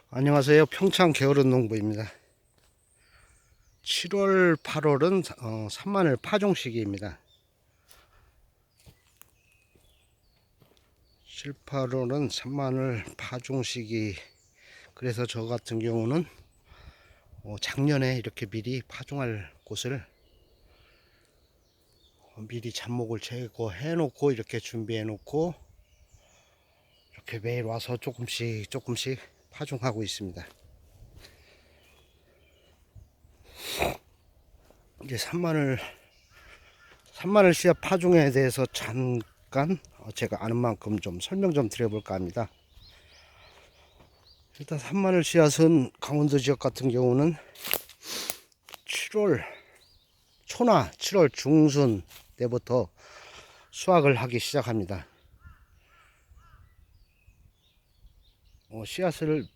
안녕하세요. 평창 게으른 농부입니다. 7월, 8월은 산마늘 파종 시기입니다. 7, 8월은 산마늘 파종 시기. 그래서 저 같은 경우는 작년에 이렇게 미리 파종할 곳을 미리 잡목을 제거해 놓고 이렇게 준비해 놓고 이렇게 매일 와서 조금씩 파종하고 있습니다. 이제 산마늘 씨앗 파종에 대해서 잠깐 제가 아는 만큼 좀 설명 좀 드려볼까 합니다. 일단 산마늘 씨앗은 강원도 지역 같은 경우는 7월 초나 7월 중순 때부터 수확을 하기 시작합니다. 씨앗을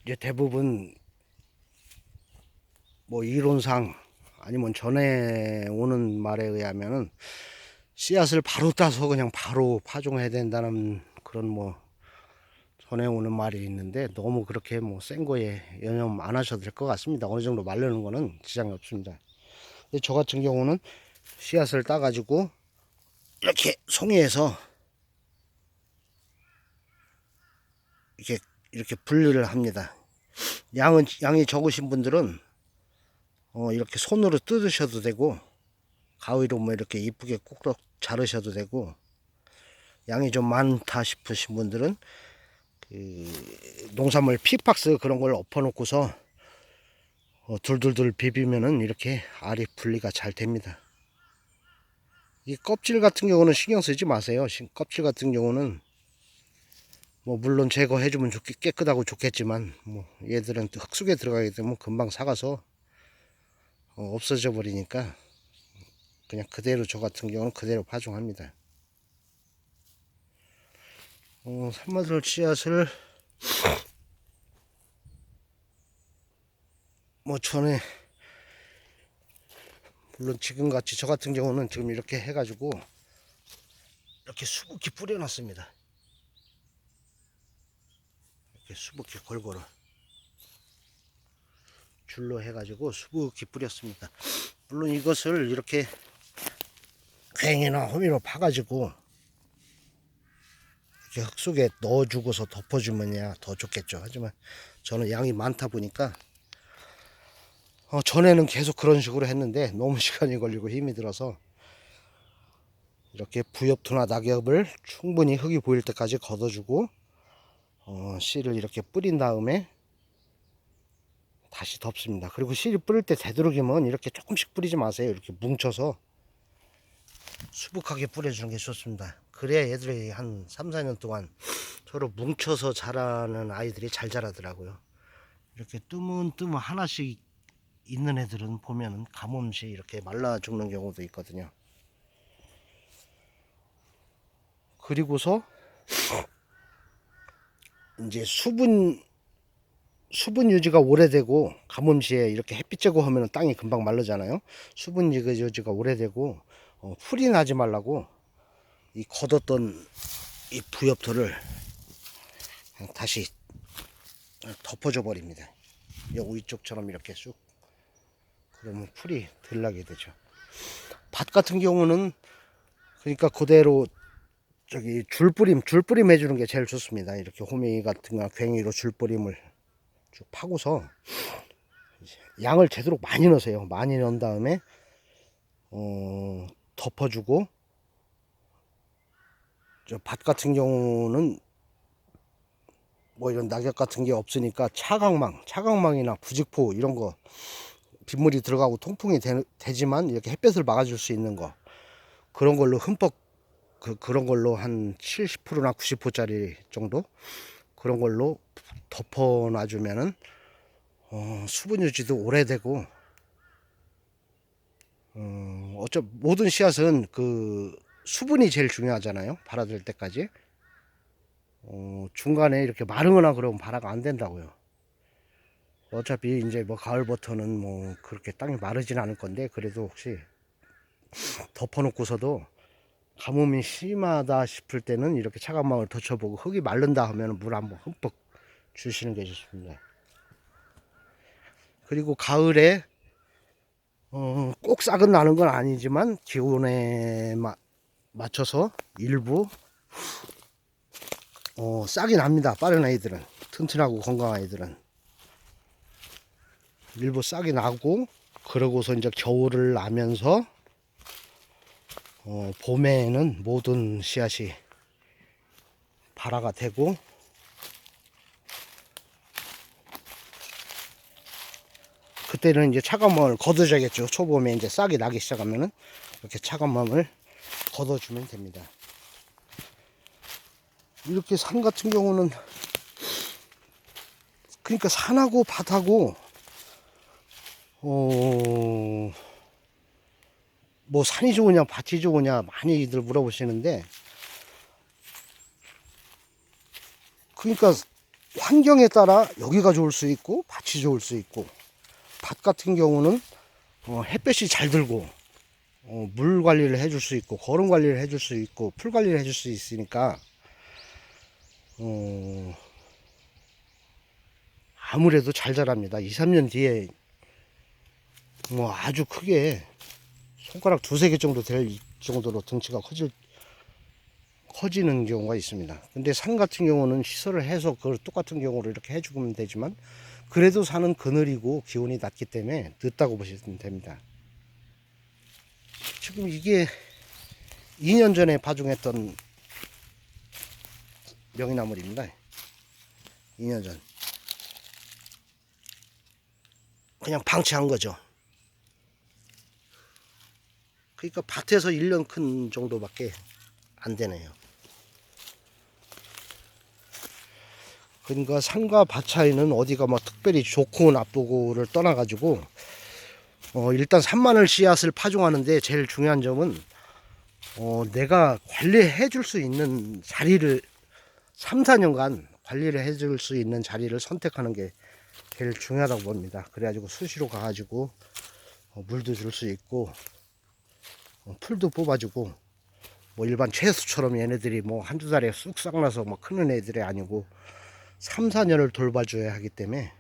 이제 대부분 이론상 아니면 전에 오는 말에 의하면은 씨앗을 바로 따서 그냥 바로 파종해야 된다는 그런 전에 오는 말이 있는데, 너무 그렇게 센 거에 연연 안 하셔도 될 것 같습니다. 어느 정도 마르는 거는 지장이 없습니다. 근데 저 같은 경우는 씨앗을 따가지고 이렇게 송이에서 이렇게 분리를 합니다. 양이 적으신 분들은 이렇게 손으로 뜯으셔도 되고, 가위로 이렇게 이쁘게 꼭꼭 자르셔도 되고, 양이 좀 많다 싶으신 분들은 농산물 픽박스 그런 걸 엎어 놓고서 둘둘둘 비비면은 이렇게 알이 분리가 잘 됩니다. 이 껍질 같은 경우는 신경 쓰지 마세요. 껍질 같은 경우는 물론 제거해주면 깨끗하고 좋겠지만, 얘들은 흙 속에 들어가게 되면 금방 삭아서 없어져 버리니까 그냥 그대로, 저 같은 경우는 그대로 파종합니다. 산마늘 씨앗을 전에, 물론 지금 같이 저 같은 경우는 지금 이렇게 해가지고 이렇게 수북히 뿌려놨습니다. 이렇게 수북히 골고루 줄로 해가지고 수북히 뿌렸습니다. 물론 이것을 이렇게 괭이나 호미로 파가지고 이렇게 흙 속에 넣어주고서 덮어주면야 더 좋겠죠. 하지만 저는 양이 많다 보니까 전에는 계속 그런 식으로 했는데 너무 시간이 걸리고 힘이 들어서 이렇게 부엽토나 낙엽을 충분히 흙이 보일 때까지 걷어주고 씨를 이렇게 뿌린 다음에 다시 덮습니다. 그리고 씨를 뿌릴 때 되도록이면 이렇게 조금씩 뿌리지 마세요. 이렇게 뭉쳐서 수북하게 뿌려주는 게 좋습니다. 그래야 얘들이 한 3, 4년 동안 서로 뭉쳐서 자라는 아이들이 잘 자라더라고요. 이렇게 뜨문뜨문 하나씩 있는 애들은 보면은 가뭄시 이렇게 말라 죽는 경우도 있거든요. 그리고서 이제 수분 유지가 오래되고, 가뭄시에 이렇게 햇빛 제거하면 땅이 금방 마르잖아요. 수분 유지가 오래되고 풀이 나지 말라고 이 걷었던 이 부엽토를 다시 덮어줘 버립니다. 여기 이쪽처럼 이렇게 쑥, 그러면 풀이 덜 나게 되죠. 밭 같은 경우는 그러니까 그대로 줄뿌림 해주는 게 제일 좋습니다. 이렇게 호미 같은 거 괭이로 줄뿌림을 쭉 파고서 양을 제대로 많이 넣으세요. 많이 넣은 다음에 덮어주고, 저 밭 같은 경우는 이런 낙엽 같은 게 없으니까 차광망이나 부직포 이런 거, 빗물이 들어가고 통풍이 되지만 이렇게 햇볕을 막아줄 수 있는 거, 그런 걸로 흠뻑 그런 걸로 한 70%나 90%짜리 정도 그런 걸로 덮어 놔주면은 수분 유지도 오래되고, 모든 씨앗은 그 수분이 제일 중요하잖아요. 발아들 때까지. 중간에 이렇게 마르거나 그러면 발화가 안 된다고요. 어차피 이제 가을부터는 그렇게 땅이 마르진 않을 건데, 그래도 혹시 덮어 놓고서도 가뭄이 심하다 싶을 때는 이렇게 차가운 망을 덮쳐보고, 흙이 마른다 하면 물 한번 흠뻑 주시는 게 좋습니다. 그리고 가을에 꼭 싹은 나는 건 아니지만 기온에 맞춰서 일부 싹이 납니다. 빠른 아이들은, 튼튼하고 건강한 아이들은 일부 싹이 나고, 그러고서 이제 겨울을 나면서 봄에는 모든 씨앗이 발화가 되고, 그때는 이제 차가운 마음을 걷어줘야겠죠. 초봄에 이제 싹이 나기 시작하면은 이렇게 차가운 마음을 걷어주면 됩니다. 이렇게 산 같은 경우는, 그러니까 산하고 밭하고 뭐 산이 좋으냐 밭이 좋으냐 많이들 물어보시는데, 그러니까 환경에 따라 여기가 좋을 수 있고 밭이 좋을 수 있고, 밭 같은 경우는 햇볕이 잘 들고 물 관리를 해줄 수 있고, 거름 관리를 해줄 수 있고, 풀 관리를 해줄 수 있으니까 아무래도 잘 자랍니다. 2, 3년 뒤에 뭐 아주 크게 손가락 두세 개 정도 될 정도로 덩치가 커지는 경우가 있습니다. 근데 산 같은 경우는 시설을 해서 그 똑같은 경우로 이렇게 해주면 되지만, 그래도 산은 그늘이고 기온이 낮기 때문에 늦다고 보시면 됩니다. 지금 이게 2년 전에 파종했던 명이나물입니다. 2년 전. 그냥 방치한 거죠. 그러니까 밭에서 1년 큰 정도밖에 안 되네요. 그러니까 산과 밭 차이는 어디가 뭐 특별히 좋고 나쁘고를 떠나가지고, 일단 산마늘 씨앗을 파종하는데 제일 중요한 점은 내가 관리해 줄 수 있는 자리를, 3, 4년간 관리를 해 줄 수 있는 자리를 선택하는 게 제일 중요하다고 봅니다. 그래가지고 수시로 가가지고 물도 줄 수 있고, 풀도 뽑아주고, 뭐 일반 채수처럼 얘네들이 뭐 한두 달에 쑥싹 나서 뭐 크는 애들이 아니고 3, 4년을 돌봐줘야 하기 때문에,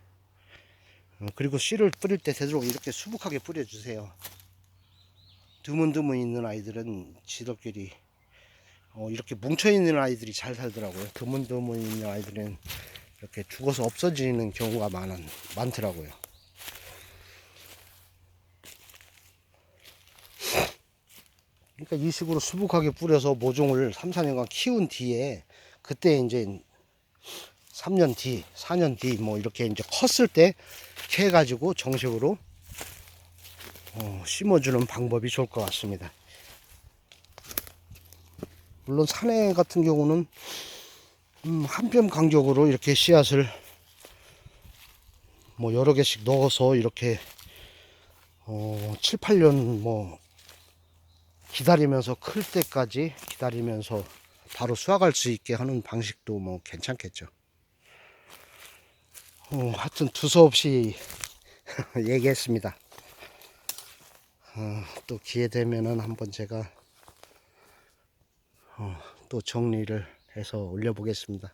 그리고 씨를 뿌릴 때 되도록 이렇게 수북하게 뿌려주세요. 드문드문 있는 아이들은 지들끼리 이렇게 뭉쳐있는 아이들이 잘 살더라고요. 드문드문 있는 아이들은 이렇게 죽어서 없어지는 경우가 많더라고요. 그러니까 이 식으로 수북하게 뿌려서 모종을 3, 4년간 키운 뒤에, 그때 이제 3년 뒤, 4년 뒤 뭐 이렇게 이제 컸을 때 캐가지고 정식으로 심어주는 방법이 좋을 것 같습니다. 물론 산에 같은 경우는 한 뼘 간격으로 이렇게 씨앗을 뭐 여러 개씩 넣어서 이렇게 7, 8년 뭐 기다리면서 클 때까지 기다리면서 바로 수확할 수 있게 하는 방식도 뭐 괜찮겠죠. 하여튼 두서없이 얘기했습니다. 또 기회 되면은 한번 제가 또 정리를 해서 올려보겠습니다.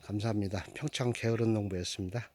감사합니다. 평창 게으른 농부였습니다.